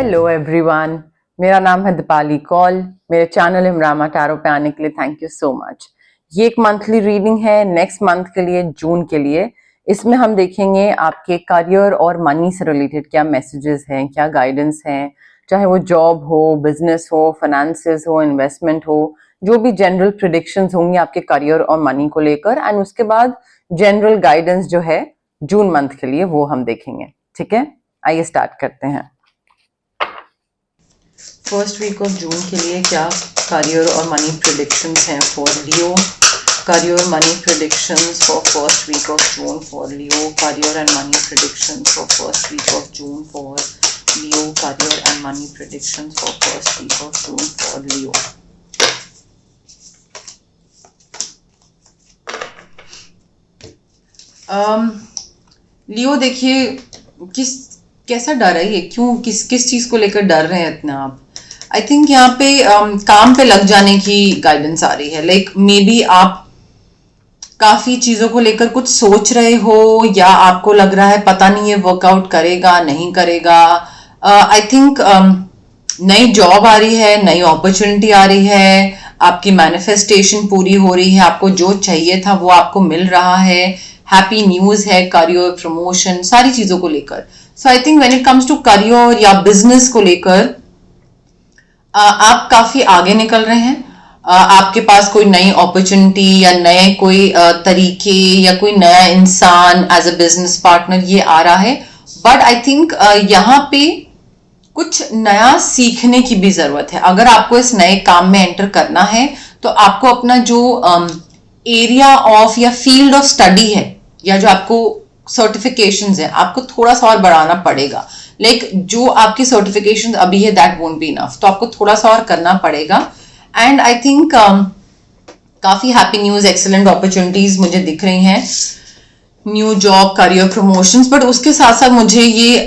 Hello everyone, मेरा नाम है दीपाली कौल। मेरे चैनल इमरामा टैरो पे आने के लिए थैंक यू सो मच। ये एक मंथली रीडिंग है नेक्स्ट मंथ के लिए, जून के लिए। इसमें हम देखेंगे आपके करियर और मनी से रिलेटेड क्या मैसेजेस हैं, क्या गाइडेंस हैं, चाहे वो जॉब हो, बिजनेस हो, फाइनेंसेस हो, इन्वेस्टमेंट हो, जो भी जनरल प्रिडिक्शंस होंगी आपके करियर और मनी को लेकर। एंड उसके बाद जनरल गाइडेंस जो है जून मंथ के लिए वो हम देखेंगे। ठीक है, आइए स्टार्ट करते हैं। फर्स्ट वीक ऑफ जून के लिए क्या करियर और मनी प्रेडिक्शंस हैं for Leo. Career money predictions for first week of June for Leo. Career and money predictions for first week of June for Leo. Career and money predictions for first week of June for Leo. Leo देखिए, कैसा डर है ये, क्यों, किस चीज को लेकर डर रहे हैं इतना आप। आई थिंक यहाँ पे काम पे लग जाने की गाइडेंस आ रही है। लाइक मे बी आप काफी चीजों को लेकर कुछ सोच रहे हो, या आपको लग रहा है पता नहीं ये वर्कआउट करेगा नहीं करेगा। आई थिंक नई जॉब आ रही है, नई अपॉर्चुनिटी आ रही है, आपकी मैनिफेस्टेशन पूरी हो रही है, आपको जो चाहिए था वो आपको मिल रहा है, हैप्पी न्यूज है, करियर, प्रमोशन, सारी चीजों को लेकर। So I think when it comes to career या बिजनेस को लेकर आप काफी आगे निकल रहे हैं। आपके पास कोई नई अपॉर्चुनिटी या नए कोई तरीके या कोई नया इंसान एज अ बिजनेस पार्टनर ये आ रहा है। बट आई थिंक यहाँ पे कुछ नया सीखने की भी जरूरत है। अगर आपको इस नए काम में एंटर करना है तो आपको अपना जो एरिया ऑफ या फील्ड ऑफ स्टडी है, या जो आपको सर्टिफिकेशंस है, आपको थोड़ा सा और बढ़ाना पड़ेगा। लाइक जो आपकी सर्टिफिकेशन अभी है दैट वोंट बी इनफ, तो आपको थोड़ा सा और करना पड़ेगा। एंड आई थिंक काफी हैप्पी न्यूज, एक्सेलेंट अपॉर्चुनिटीज मुझे दिख रही हैं, new job, career, promotions. But उसके साथ साथ मुझे ये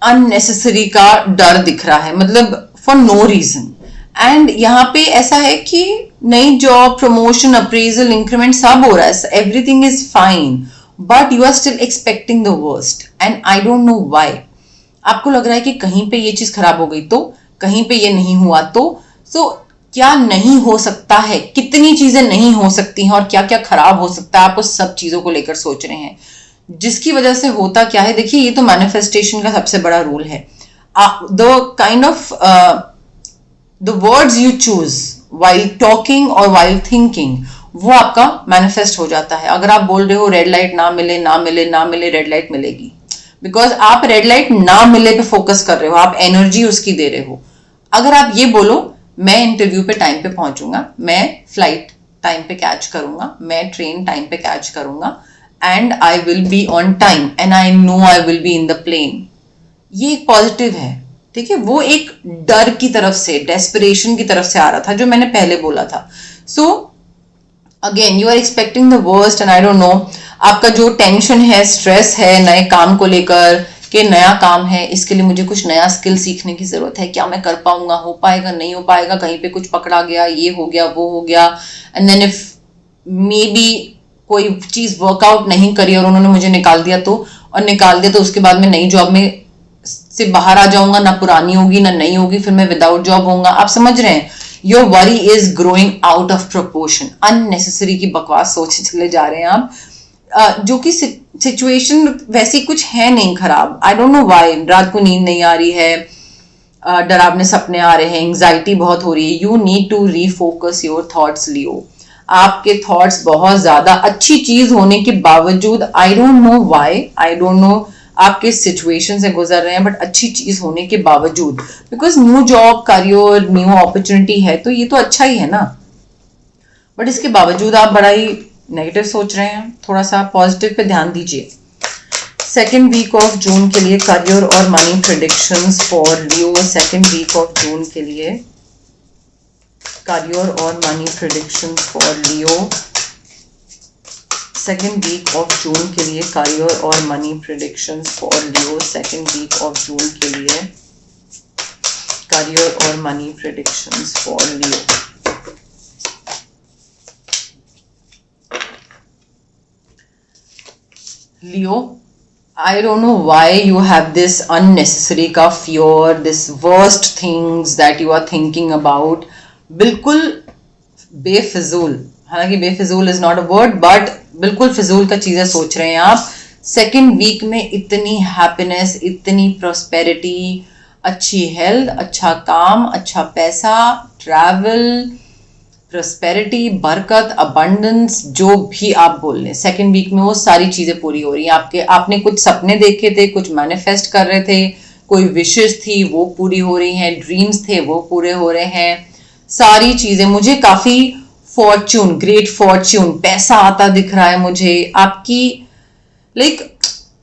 अननेसेसरी का डर दिख रहा है, मतलब फॉर नो रीजन। एंड यहाँ पे ऐसा है कि नई जॉब, प्रमोशन, अप्रेजल, इंक्रीमेंट सब हो रहा है, everything is fine, but you are still expecting the worst and I don't know why. आपको लग रहा है कि कहीं पे ये चीज खराब हो गई तो, कहीं पे ये नहीं हुआ तो। सो क्या नहीं हो सकता है, कितनी चीजें नहीं हो सकती हैं और क्या क्या खराब हो सकता है, आप उस सब चीजों को लेकर सोच रहे हैं, जिसकी वजह से होता क्या है। देखिए, ये तो मैनिफेस्टेशन का सबसे बड़ा रूल है। The kind of the words you choose while talking और वाइल थिंकिंग, वो आपका मैनिफेस्ट हो जाता है। अगर आप बोल रहे हो रेड लाइट ना मिले ना मिले ना मिले, रेड लाइट मिलेगी, बिकॉज आप रेड लाइट ना मिले पे फोकस कर रहे हो, आप एनर्जी उसकी दे रहे हो। अगर आप ये बोलो मैं इंटरव्यू पे टाइम पे पहुंचूंगा, मैं फ्लाइट टाइम पे कैच करूंगा, मैं ट्रेन टाइम पे कैच करूंगा, and I will be on time and I know I will be in the plane, ये एक पॉजिटिव है। ठीक है, वो एक डर की तरफ से, डेस्परेशन की तरफ से आ रहा था, जो मैंने पहले बोला था। So again you are expecting the worst and I don't know, आपका जो टेंशन है, स्ट्रेस है नए काम को लेकर, कि नया काम है, इसके लिए मुझे कुछ नया स्किल सीखने की जरूरत है, क्या मैं कर पाऊंगा, हो पाएगा नहीं हो पाएगा, कहीं पे कुछ पकड़ा गया, ये हो गया वो हो गया, and then if maybe कोई चीज वर्कआउट नहीं करी और उन्होंने मुझे निकाल दिया तो, और निकाल दिया तो उसके बाद में नई जॉब में से बाहर आ जाऊंगा, ना पुरानी होगी ना नई होगी, फिर मैं विदाउट जॉब होऊंगा। आप समझ रहे हैं, your worry is growing out of proportion. Unnecessary की बकवास सोचे चले जा रहे हैं आप, जो कि सिचुएशन वैसी कुछ है नहीं खराब। आई डोंट नो व्हाई, रात को नींद नहीं आ रही है, डरावने सपने आ रहे हैं, एंग्जाइटी बहुत हो रही है। You need to refocus your thoughts Leo. आपके थॉट्स बहुत ज्यादा अच्छी चीज होने के बावजूद, I don't know why, I don't know आप किस सिचुएशन से गुजर रहे हैं, बट अच्छी चीज होने के बावजूद, because new job, career, new opportunity है तो ये तो अच्छा ही है ना, बट इसके बावजूद आप बड़ा ही नेगेटिव सोच रहे हैं। थोड़ा सा पॉजिटिव पे ध्यान दीजिए। सेकेंड वीक ऑफ जून के लिए करियर और money predictions for Leo. Second week of June के लिए करियर और money predictions for Leo. Second week of June के लिए करियर और money predictions for Leo. Second week of June के लिए करियर और money predictions for Leo. Leo, I don't know why you have this unnecessary का fear, this worst things that you are thinking about. बिल्कुल बेफिजूल, हालांकि बेफिजूल is not a word, but बिल्कुल फिजूल का चीजें सोच रहे हैं आप. सेकेंड वीक में इतनी हैप्पीनेस, इतनी प्रॉस्पेरिटी, अच्छी हेल्थ, अच्छा काम, अच्छा पैसा, ट्रैवल, प्रोस्पेरिटी, बरकत, अबंडेंस, जो भी आप बोल लें, सेकेंड वीक में वो सारी चीजें पूरी हो रही हैं आपके. आपने कुछ सपने देखे थे, कुछ मैनिफेस्ट कर रहे थे, कोई विशेष थी वो पूरी हो रही हैं, ड्रीम्स थे वो पूरे हो रहे हैं, सारी चीजें. मुझे काफी फॉर्च्यून, ग्रेट फॉर्च्यून, पैसा आता दिख रहा है मुझे. आपकी लाइक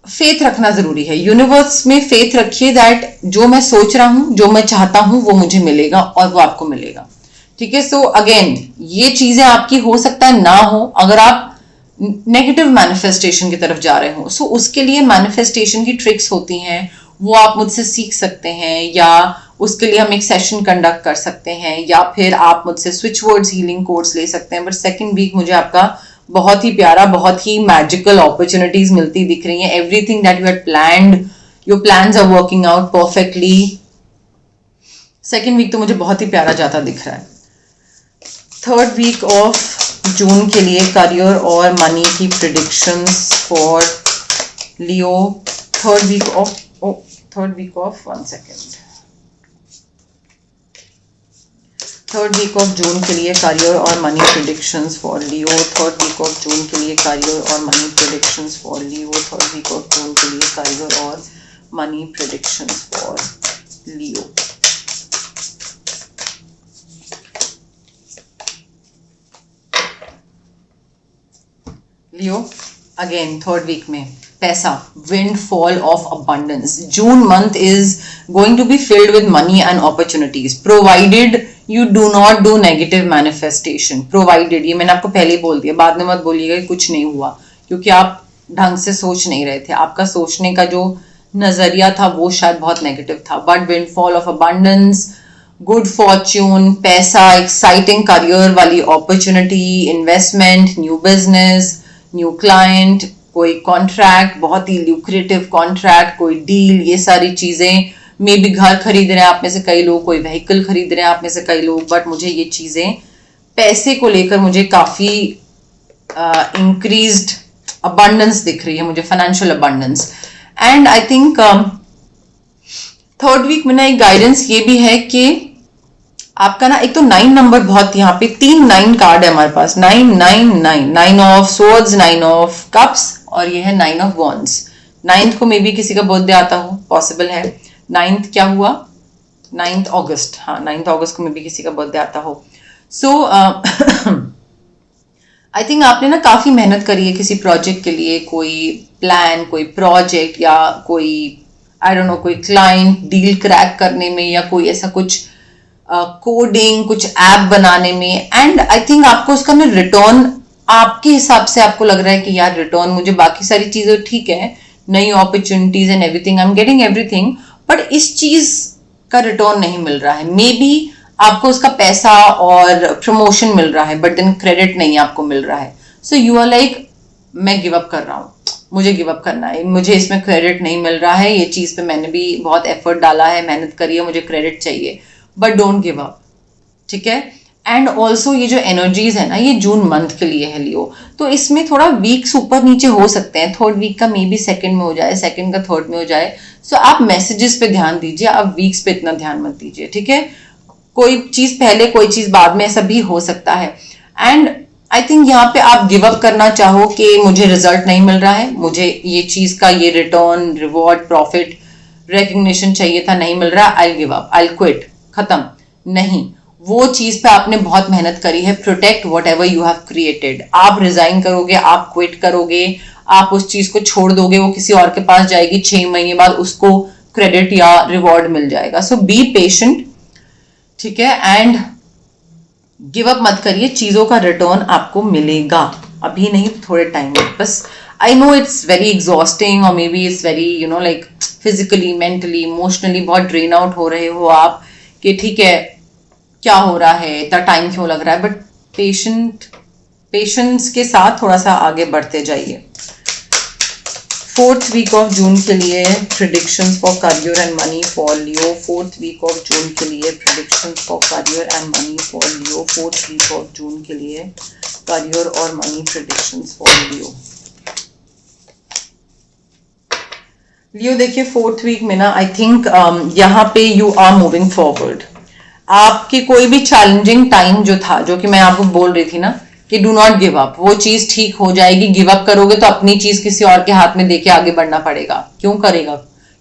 फेथ रखना जरूरी है, यूनिवर्स में फेथ रखिए दैट जो मैं सोच रहा हूं, जो मैं चाहता हूं वो मुझे मिलेगा और वो आपको मिलेगा. ठीक है. सो अगेन ये चीजें आपकी हो सकता है ना हो अगर आप नेगेटिव मैनिफेस्टेशन की तरफ जा रहे हो. सो उसके लिए मैनिफेस्टेशन की ट्रिक्स होती हैं, वो आप मुझसे सीख सकते हैं, या उसके लिए हम एक सेशन कंडक्ट कर सकते हैं, या फिर आप मुझसे स्विच वर्ड्स हीलिंग कोर्स ले सकते हैं. बट सेकेंड वीक मुझे आपका बहुत ही प्यारा, बहुत ही मैजिकल अपॉर्चुनिटीज मिलती दिख रही हैं. Everything that you had planned, your plans are working out perfectly. Second week तो मुझे बहुत ही प्यारा जाता दिख रहा है. थर्ड वीक ऑफ जून के लिए करियर और मनी की predictions for Leo. Third week of one second. Third week of June के लिए करियर और money predictions for Leo. Third week of June के लिए करियर और money predictions for Leo. Third week of June के लिए career और money predictions for Leo. Leo again third week में पैसा, windfall of abundance. June month is going to be filled with money and opportunities, provided you do not do negative manifestation. Provided, ये मैंने आपको पहले ही बोल दिया, बाद में मत बोलिएगा कि कुछ नहीं हुआ, क्योंकि आप ढंग से सोच नहीं रहे थे. आपका सोचने का जो नजरिया था वो शायद बहुत नेगेटिव था. But windfall of abundance, good Fortune, पैसा, एक्साइटिंग करियर वाली opportunity, investment, new business, new client, कोई कॉन्ट्रैक्ट, बहुत ही ल्यूक्रेटिव कॉन्ट्रैक्ट, कोई डील, ये सारी चीजें. मे भी घर खरीद रहे हैं आप में से कई लोग, कोई व्हीकल खरीद रहे हैं आप में से कई लोग. बट मुझे ये चीजें पैसे को लेकर मुझे काफी इंक्रीज्ड अबंडेंस दिख रही है, मुझे financial abundance. And I think third week में ना एक गाइडेंस ये भी है कि आपका ना एक तो 9 नंबर बहुत, यहाँ पे 3 9 कार्ड है हमारे पास. 9 9 9, 9 ऑफ सोर्ड्स, 9 ऑफ कप्स, और ये है 9 ऑफ वॉन्ड्स. 9th को मे बी किसी का बर्थडे आता हो, पॉसिबल है. 9th क्या हुआ, 9th अगस्त, हाँ 9th अगस्त को मे बी किसी का बर्थडे आता हो. सो आई थिंक आपने ना काफी मेहनत करी है किसी प्रोजेक्ट के लिए, कोई प्लान, कोई प्रोजेक्ट, या कोई आई डोंट नो कोई क्लाइंट डील क्रैक करने में, या कोई ऐसा कुछ कोडिंग, कुछ ऐप बनाने में. एंड आई थिंक आपको उसका ना रिटर्न आपके हिसाब से आपको लग रहा है कि यार रिटर्न मुझे, बाकी सारी चीजें ठीक है, नई opportunities and everything, I am getting everything, but इस चीज का रिटर्न नहीं मिल रहा है. मे बी आपको उसका पैसा और प्रमोशन मिल रहा है, बट देन क्रेडिट नहीं आपको मिल रहा है. सो यू आर लाइक, मैं गिव अप कर रहा हूँ, मुझे गिव अप करना है, मुझे इसमें क्रेडिट नहीं मिल रहा है, ये चीज पे मैंने भी बहुत एफर्ट डाला है, मेहनत करी है, मुझे क्रेडिट चाहिए. बट डोंट गिव अप, ठीक है. एंड ऑल्सो ये जो एनर्जीज है ना, ये जून मंथ के लिए है लियो, तो इसमें थोड़ा वीक्स ऊपर नीचे हो सकते हैं. थर्ड वीक का मे बी सेकंड में हो जाए, सेकंड का थर्ड में हो जाए. सो आप मैसेजेस पे ध्यान दीजिए, आप वीक्स पे इतना ध्यान मत दीजिए, ठीक है. कोई चीज पहले, कोई चीज बाद में, ऐसा भी हो सकता है. एंड आई थिंक यहाँ पे आप गिव अप करना चाहो कि मुझे रिजल्ट नहीं मिल रहा है, मुझे ये चीज का ये रिटर्न, रिवॉर्ड, प्रॉफिट, रिकग्निशन चाहिए था, नहीं मिल रहा, I give up, I quit, खत्म. नहीं, वो चीज पे आपने बहुत मेहनत करी है. Protect what ever you have created. आप रिजाइन करोगे, आप क्विट करोगे, आप उस चीज को छोड़ दोगे, वो किसी और के पास जाएगी, 6 महीने बाद उसको क्रेडिट या रिवॉर्ड मिल जाएगा. सो बी पेशेंट, ठीक है. एंड गिव अप मत करिए, चीजों का रिटर्न आपको मिलेगा, अभी नहीं थोड़े टाइम में. बस I know it's very exhausting, और maybe it's very you know like physically, mentally, emotionally बहुत ड्रेन आउट हो रहे हो आप, कि ठीक है क्या हो रहा है, इतना टाइम क्यों लग रहा है. बट पेशेंस के साथ थोड़ा सा आगे बढ़ते जाइए. फोर्थ वीक ऑफ जून के लिए predictions for career and money for Leo. Fourth week of June के लिए predictions for career and money for Leo. Fourth week of June के लिए करियर और money predictions for Leo. Leo देखिए fourth week में ना आई थिंक यहाँ पे यू आर मूविंग फॉरवर्ड। आपकी कोई भी चैलेंजिंग टाइम जो था, जो कि मैं आपको बोल रही थी ना कि डू नॉट गिव अप, वो चीज ठीक हो जाएगी। गिव अप करोगे तो अपनी चीज किसी और के हाथ में देके आगे बढ़ना पड़ेगा। क्यों करेगा,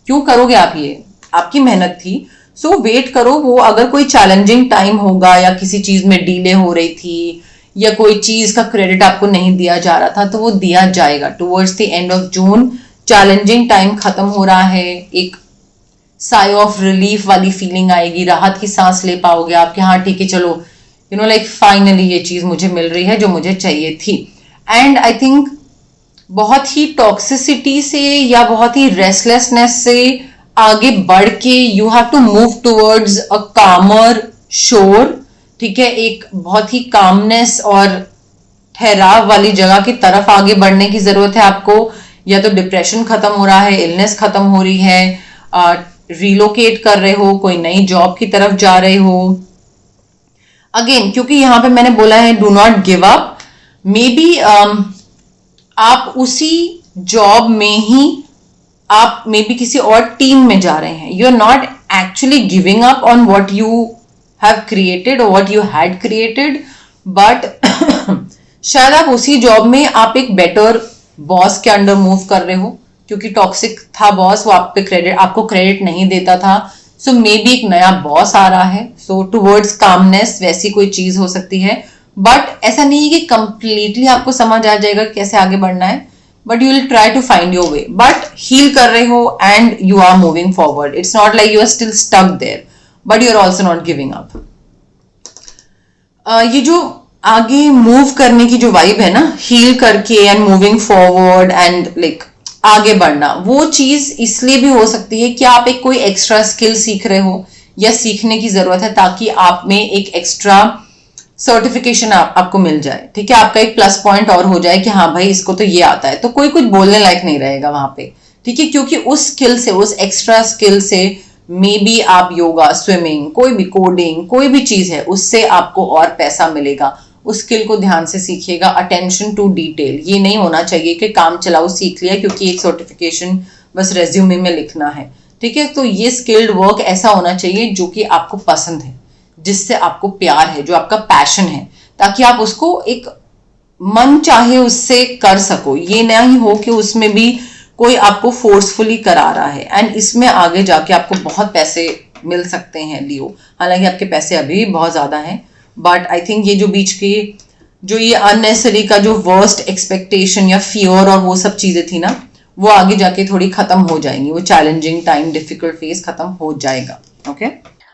क्यों करोगे आप? ये आपकी मेहनत थी, सो वेट करो। वो अगर कोई चैलेंजिंग टाइम होगा या किसी चीज में डिले हो रही थी या कोई चीज का क्रेडिट आपको नहीं दिया जा रहा था, तो वो दिया जाएगा। Towards the end of June challenging time खत्म हो रहा है। एक साई ऑफ रिलीफ वाली फीलिंग आएगी, राहत की सांस ले पाओगे आप कि हाँ ठीक है, चलो यू नो लाइक फाइनली ये चीज मुझे मिल रही है जो मुझे चाहिए थी। एंड आई थिंक बहुत ही टॉक्सिसिटी से या बहुत ही रेस्टलेसनेस से आगे बढ़ के you have to move towards a calmer shore. ठीक है, एक बहुत ही कामनेस और ठहराव वाली जगह की तरफ आगे बढ़ने की जरूरत है आपको। या तो डिप्रेशन खत्म हो रहा है, इलनेस खत्म हो रही है, रिलोकेट कर रहे हो, कोई नई जॉब की तरफ जा रहे हो। अगेन क्योंकि यहां पे मैंने बोला है do not give up, may be आप उसी जॉब में ही आप मे बी किसी और टीम में जा रहे हैं। You are not actually giving up on what you have created और what you had created, but शायद आप उसी जॉब में आप एक बेटर बॉस के अंडर मूव कर रहे हो, क्योंकि टॉक्सिक था बॉस, वो आप पे आपको क्रेडिट नहीं देता था। सो मे बी एक नया बॉस आ रहा है, सो टुवर्ड्स कामनेस वैसी कोई चीज हो सकती है। बट ऐसा नहीं है कि कंप्लीटली आपको समझ आ जाएगा कैसे आगे बढ़ना है, but you will try to find your way. But heal कर रहे हो and you are moving forward. It's not like you are still stuck there, but you are also not giving up. ये जो आगे मूव करने की जो vibe है ना, हील करके and moving forward and like आगे बढ़ना, वो चीज इसलिए भी हो सकती है कि आप एक कोई एक्स्ट्रा स्किल सीख रहे हो या सीखने की जरूरत है, ताकि आप में एक एक्स्ट्रा सर्टिफिकेशन आपको मिल जाए। ठीक है, आपका एक प्लस पॉइंट और हो जाए कि हाँ भाई इसको तो ये आता है, तो कोई कुछ बोलने लायक नहीं रहेगा वहां पे। ठीक है, क्योंकि उस स्किल से, उस एक्स्ट्रा स्किल से मे बी आप योगा, स्विमिंग, कोई भी कोडिंग, कोई भी चीज है, उससे आपको और पैसा मिलेगा। उस स्किल को ध्यान से सीखिएगा। अटेंशन टू डिटेल, ये नहीं होना चाहिए कि काम चलाओ सीख लिया क्योंकि एक सर्टिफिकेशन बस रेज्यूमे में लिखना है। ठीक है, तो ये स्किल्ड वर्क ऐसा होना चाहिए जो कि आपको पसंद है, जिससे आपको प्यार है, जो आपका पैशन है, ताकि आप उसको एक मन चाहे उससे कर सको। ये नहीं हो कि उसमें भी कोई आपको फोर्सफुली करा रहा है। एंड इसमें आगे जाके आपको बहुत पैसे मिल सकते हैं लियो, हालांकि आपके पैसे अभी भी बहुत ज्यादा हैं, बट आई थिंक ये जो बीच की जो ये अननेसेसरी का जो वर्स्ट एक्सपेक्टेशन या फियर और वो सब चीजें थी ना, वो आगे जाके थोड़ी खत्म हो जाएंगी। वो चैलेंजिंग टाइम, डिफिकल्ट फेज खत्म हो जाएगा। ओके,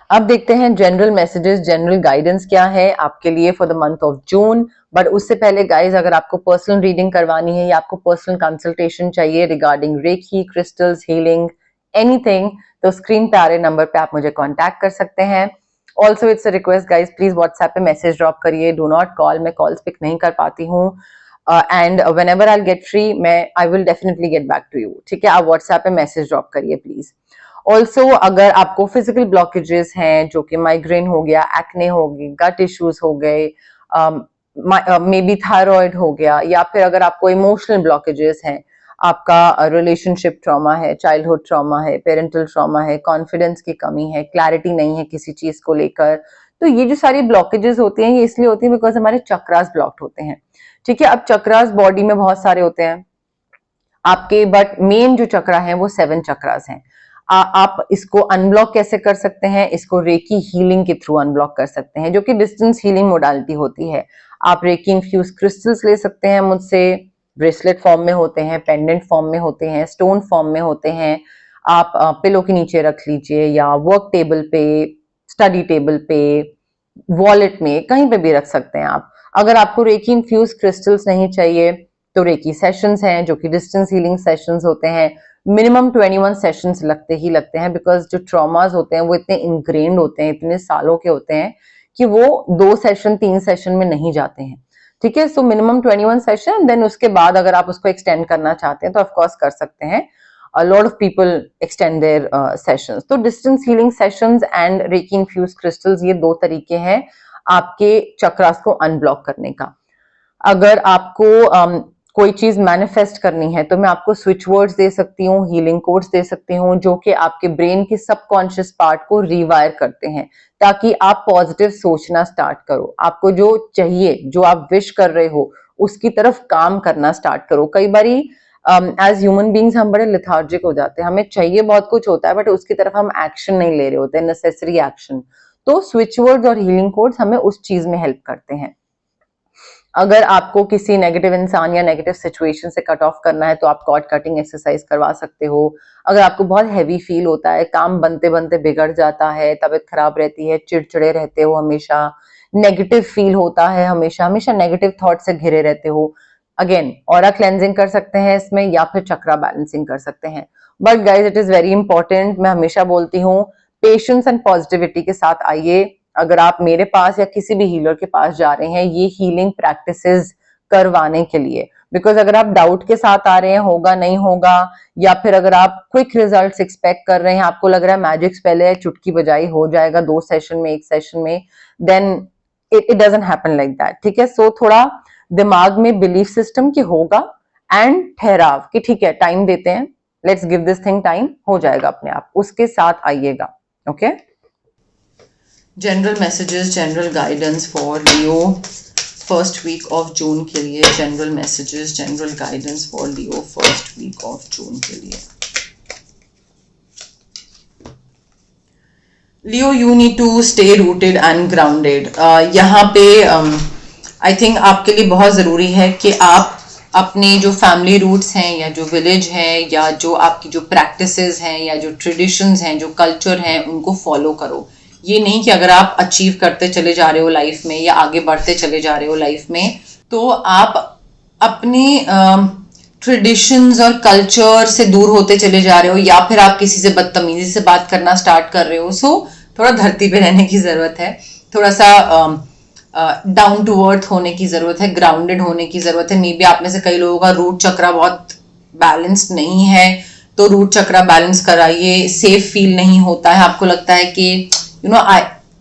अब देखते हैं जनरल मैसेजेस, जनरल गाइडेंस क्या है आपके लिए for the month of June. But उससे पहले गाइज, अगर आपको पर्सनल रीडिंग करवानी है या आपको पर्सनल कंसल्टेशन चाहिए regarding reiki, crystals, healing, anything, तो स्क्रीन पे आ रहे नंबर पे आप मुझे कांटेक्ट कर सकते हैं। Also it's a request guys, please WhatsApp पे मैसेज ड्रॉप करिए, डू नॉट कॉल, मैं कॉल्स पिक नहीं कर पाती हूँ। And whenever I get free, I will definitely get back to you. ठीक है, आप व्हाट्सएप पे मैसेज ड्रॉप करिए प्लीज। ऑल्सो अगर आपको फिजिकल ब्लॉकेजेस हैं, जो कि माइग्रेन हो गया, एक्ने हो गई, गट इश्यूज हो गए, मे बी थायराइड हो गया, या फिर अगर आपको इमोशनल ब्लॉकेजेस हैं, आपका रिलेशनशिप ट्रॉमा है, चाइल्डहुड ट्रॉमा है, पेरेंटल ट्रॉमा है, कॉन्फिडेंस की कमी है, क्लैरिटी नहीं है किसी चीज को लेकर, तो ये जो सारी ब्लॉकेजेस होती हैं ये इसलिए होती है बिकॉज हमारे चक्रास ब्लॉक्ड होते हैं। ठीक है, अब चक्रास बॉडी में बहुत सारे होते हैं आपके, बट मेन जो चक्रा है वो 7 चक्रास हैं। आप इसको अनब्लॉक कैसे कर सकते हैं? इसको रेकी हीलिंग के थ्रू अनब्लॉक कर सकते हैं, जो कि डिस्टेंस हीलिंग मोडालिटी होती है। आप रेकी इन्फ्यूज क्रिस्टल्स ले सकते हैं मुझसे, ब्रेसलेट फॉर्म में होते हैं, पेंडेंट फॉर्म में होते हैं, स्टोन फॉर्म में होते हैं। आप पिलो के नीचे रख लीजिए या वर्क टेबल पे, स्टडी टेबल पे, वॉलेट में, कहीं पे भी रख सकते हैं आप। अगर आपको रेकी इन्फ्यूज क्रिस्टल्स नहीं चाहिए तो रेकी सेशंस हैं, जो कि डिस्टेंस हीलिंग सेशंस होते हैं। मिनिमम 21 सेशंस लगते ही लगते हैं, बिकॉज जो ट्रॉमास होते हैं वो इतने इनग्रेन्ड होते हैं, इतने सालों के होते हैं कि वो 2 सेशन 3 सेशन में नहीं जाते हैं। ठीक है। सो मिनिमम 21 सेशन, देन उसके बाद अगर आप उसको एक्सटेंड करना चाहते हैं तो ऑफ कोर्स कर सकते हैं। A lot of people extend their sessions. तो distance healing sessions and reiki infuse crystals, ये दो तरीके हैं आपके चक्रास को अनब्लॉक करने का। अगर आपको कोई चीज मैनिफेस्ट करनी है तो मैं आपको स्विच वर्ड्स दे सकती हूँ, हीलिंग कोड्स दे सकती हूँ, जो कि आपके ब्रेन के सबकॉन्शियस पार्ट को रिवायर करते हैं, ताकि आप पॉजिटिव सोचना स्टार्ट करो। आपको जो चाहिए, जो आप विश कर रहे हो, उसकी तरफ काम करना स्टार्ट करो। कई बारी एज ह्यूमन बींग्स हम बड़े लिथार्जिक हो जाते हैं, हमें चाहिए बहुत कुछ होता है बट उसकी तरफ हम एक्शन नहीं ले रहे होते, नेसेसरी एक्शन। तो स्विच वर्ड्स और हीलिंग कोड्स हमें उस चीज में हेल्प करते हैं। अगर आपको किसी नेगेटिव इंसान या नेगेटिव सिचुएशन से कट ऑफ करना है तो आप कॉर्ड कटिंग एक्सरसाइज करवा सकते हो। अगर आपको बहुत हैवी फील होता है, काम बनते बनते बिगड़ जाता है, तबीयत खराब रहती है, चिड़चिड़े रहते हो हमेशा, नेगेटिव फील होता है हमेशा, हमेशा नेगेटिव थॉट से घिरे रहते हो, अगेन ऑरा क्लेंजिंग कर सकते हैं इसमें, या फिर चक्रा बैलेंसिंग कर सकते हैं। But guys it is very important, मैं हमेशा बोलती हूँ पेशेंस एंड पॉजिटिविटी के साथ आइए। अगर आप मेरे पास या किसी भी हीलर के पास जा रहे हैं ये हीलिंग प्रैक्टिसेस करवाने के लिए, बिकॉज अगर आप डाउट के साथ आ रहे हैं होगा नहीं होगा, या फिर अगर आप क्विक रिजल्ट्स एक्सपेक्ट कर रहे हैं, आपको लग रहा है मैजिक स्पेल है, चुटकी बजाई हो जाएगा 2 सेशन में, 1 सेशन में, then it doesn't happen like that. ठीक है। सो थोड़ा दिमाग में बिलीफ सिस्टम की होगा एंड ठहराव कि ठीक है टाइम देते हैं, let's give this thing time, हो जाएगा अपने आप, उसके साथ आइएगा। Okay. General messages, general guidance for Leo first week of June के लिए। General messages, general guidance for Leo first week of June के लिए। Leo, you need to stay rooted and grounded. यहाँ पे आई थिंक आपके लिए बहुत ज़रूरी है कि आप अपने जो फैमिली रूट्स हैं या जो विलेज है या जो आपकी जो प्रैक्टिसेस हैं या जो ट्रेडिशंस हैं, जो कल्चर हैं, उनको फॉलो करो। ये नहीं कि अगर आप अचीव करते चले जा रहे हो लाइफ में या आगे बढ़ते चले जा रहे हो लाइफ में तो आप अपने ट्रेडिशंस और कल्चर से दूर होते चले जा रहे हो, या फिर आप किसी से बदतमीजी से बात करना स्टार्ट कर रहे हो। सो थोड़ा धरती पे रहने की ज़रूरत है, थोड़ा सा डाउन टू अर्थ होने की ज़रूरत है, ग्राउंडेड होने की ज़रूरत है। मे बी आप में से कई लोगों का रूट चक्रा बहुत बैलेंस्ड नहीं है, तो रूट चक्रा बैलेंस कराइए। सेफ फील नहीं होता है, आपको लगता है कि you know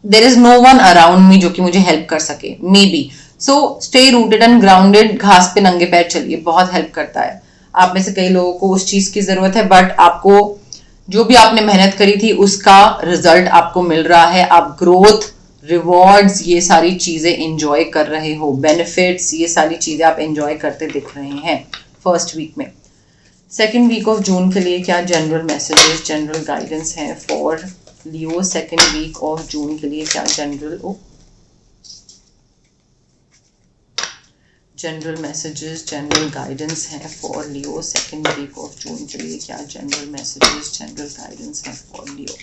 there is no one around me जो कि मुझे हेल्प कर सके, maybe. So stay rooted and grounded, घास पे नंगे पैर चलिए, बहुत हेल्प करता है। आप में से कई लोगों को उस चीज की जरूरत है, बट आपको जो भी आपने मेहनत करी थी उसका रिजल्ट आपको मिल रहा है। आप ग्रोथ, रिवॉर्ड्स, ये सारी चीजें एंजॉय कर रहे हो, बेनिफिट्स, ये सारी चीजें आप एंजॉय करते दिख रहे हैं फर्स्ट वीक में। सेकेंड वीक ऑफ जून के लिए क्या जनरल मैसेजेस, जनरल गाइडेंस है for Leo? Second week of June के लिए क्या जनरल मैसेजेस, जनरल गाइडेंस है for Leo? Second week of June के लिए क्या जनरल मैसेजेस, जनरल गाइडेंस है for Leo?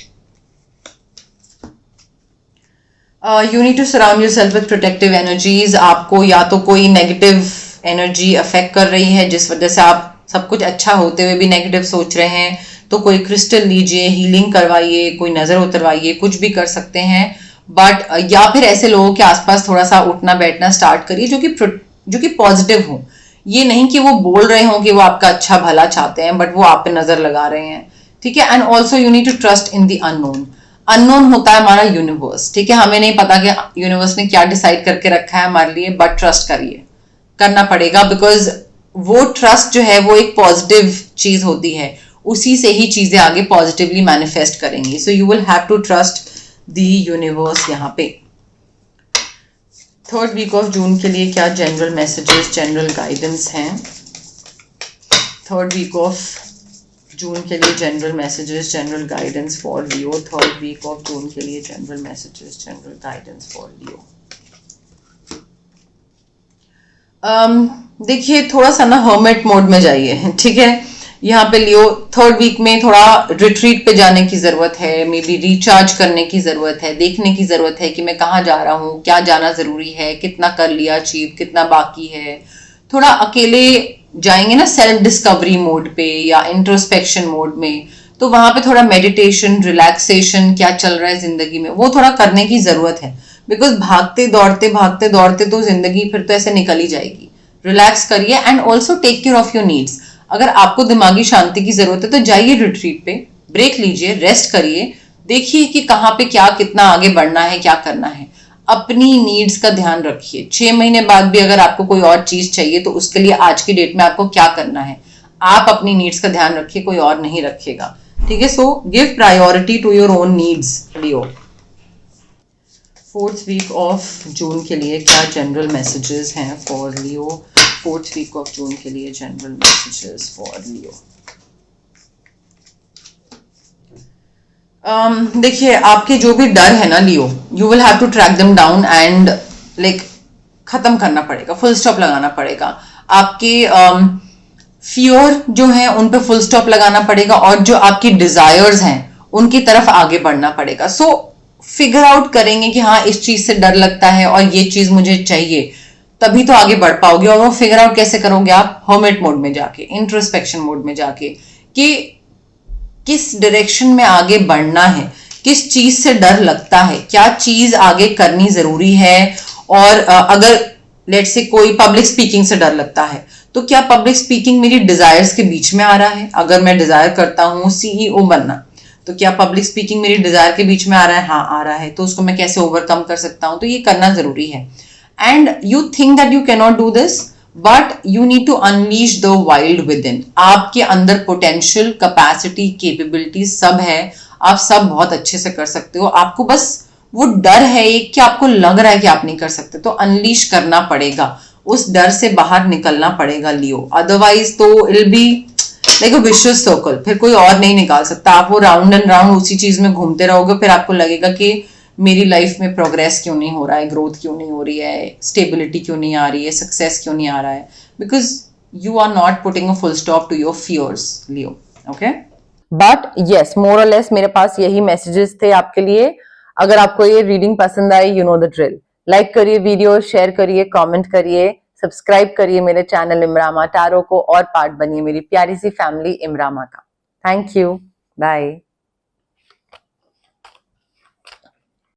You need to surround yourself with protective energies. आपको या तो कोई नेगेटिव एनर्जी अफेक्ट कर रही है जिस वजह से आप सब कुछ अच्छा होते हुए भी नेगेटिव सोच रहे हैं, तो कोई क्रिस्टल लीजिए, हीलिंग करवाइए, कोई नजर उतरवाइए, कुछ भी कर सकते हैं। बट या फिर ऐसे लोगों के आसपास थोड़ा सा उठना बैठना स्टार्ट करिए जो कि पॉजिटिव हो। ये नहीं कि वो बोल रहे हो कि वो आपका अच्छा भला चाहते हैं, बट वो आप पे नजर लगा रहे हैं। ठीक है। And also you need to trust in the unknown. Unknown होता है हमारा यूनिवर्स। ठीक है। हमें नहीं पता कि यूनिवर्स ने क्या डिसाइड करके रखा है हमारे लिए, बट ट्रस्ट करिए, करना पड़ेगा, बिकॉज वो ट्रस्ट जो है वो एक पॉजिटिव चीज होती है, उसी से ही चीजें आगे पॉजिटिवली मैनिफेस्ट करेंगी। So you will have to trust the universe यहाँ पे। थर्ड वीक ऑफ जून के लिए क्या जनरल मैसेजेस, जनरल गाइडेंस हैं? थर्ड वीक ऑफ जून के लिए general messages, general guidance for Leo. Third week of June के लिए general messages, general guidance for Leo. देखिए थोड़ा सा ना हर्मिट मोड में जाइए। ठीक है। यहाँ पे लियो थर्ड वीक में थोड़ा रिट्रीट पे जाने की जरूरत है, मे बी रिचार्ज करने की जरूरत है, देखने की जरूरत है कि मैं कहाँ जा रहा हूँ, क्या जाना जरूरी है, कितना कर लिया अचीव, कितना बाकी है। थोड़ा अकेले जाएंगे ना सेल्फ डिस्कवरी मोड पे या इंट्रोस्पेक्शन मोड में, तो वहां पे थोड़ा मेडिटेशन, रिलैक्सेशन, क्या चल रहा है जिंदगी में, वो थोड़ा करने की जरूरत है। बिकॉज भागते दौड़ते तो जिंदगी फिर तो ऐसे निकल ही जाएगी। रिलैक्स करिए and also take care of your needs. अगर आपको दिमागी शांति की जरूरत है तो जाइए रिट्रीट पे, ब्रेक लीजिए, रेस्ट करिए, देखिए कि कहाँ पे क्या कितना आगे बढ़ना है, क्या करना है। अपनी नीड्स का ध्यान रखिए। 6 महीने बाद भी अगर आपको कोई और चीज चाहिए तो उसके लिए आज की डेट में आपको क्या करना है, आप अपनी नीड्स का ध्यान रखिए, कोई और नहीं रखेगा। ठीक है, so give priority to your own needs Leo. 4th week of June के लिए क्या जनरल मैसेजेस हैं for Leo? 4th week of June के लिए जनरल मैसेजेस फॉर लियो। देखिए, आपके जो भी डर है ना Leo, you will have to track them down and like खत्म करना पड़ेगा, फुल स्टॉप लगाना पड़ेगा। आपके फियर जो है उन पे फुल स्टॉप लगाना पड़ेगा और जो आपकी डिजायर्स हैं उनकी तरफ आगे बढ़ना पड़ेगा। सो फिगर आउट करेंगे कि हाँ इस चीज से डर लगता है और ये चीज मुझे चाहिए, तभी तो आगे बढ़ पाओगे। और वो फिगर आउट कैसे करोगे आप? हर्मिट मोड में जाके, इंट्रोस्पेक्शन मोड में जाके, कि किस डायरेक्शन में आगे बढ़ना है, किस चीज से डर लगता है, क्या चीज आगे करनी जरूरी है। और अगर लेट्स से कोई पब्लिक स्पीकिंग से डर लगता है तो क्या पब्लिक स्पीकिंग मेरी डिजायर्स के बीच में आ रहा है? अगर मैं डिजायर करता हूँ सीईओ बनना, तो क्या पब्लिक स्पीकिंग मेरी डिजायर के बीच में आ रहा है? हाँ आ रहा है। तो उसको मैं कैसे ओवरकम कर सकता हूँ? तो ये करना जरूरी है। And you think that you can not do this, but you need to unleash the wild within. आपके अंदर पोटेंशियल, कैपेसिटी, कैपेबिलिटी सब है, आप सब बहुत अच्छे से कर सकते हो। आपको बस वो डर है एक कि आपको लग रहा है कि आप नहीं कर सकते, तो अनलीश करना पड़ेगा, उस डर से बाहर निकलना पड़ेगा लियो। अदरवाइज तो it be like a vicious circle, फिर कोई और नहीं निकाल सकता। आप वो राउंड एंड राउंड उसी चीज में घूमते रहोगे, फिर आपको लगेगा कि मेरी लाइफ में प्रोग्रेस क्यों नहीं हो रहा है, ग्रोथ क्यों नहीं हो रही है, स्टेबिलिटी क्यों नहीं आ रही है, सक्सेस क्यों नहीं आ रहा है, because you are not putting a full stop to your fears Leo. Okay, but yes, more or less मेरे पास यही मैसेजेस थे आपके लिए। अगर आपको ये रीडिंग पसंद आई, you know the drill. Like करिए वीडियो, शेयर करिए, कमेंट करिए, सब्सक्राइब करिए मेरे चैनल इमरामा टैरो को और पार्ट बनिए मेरी प्यारी सी फैमिली इमरामा का। Thank you, bye.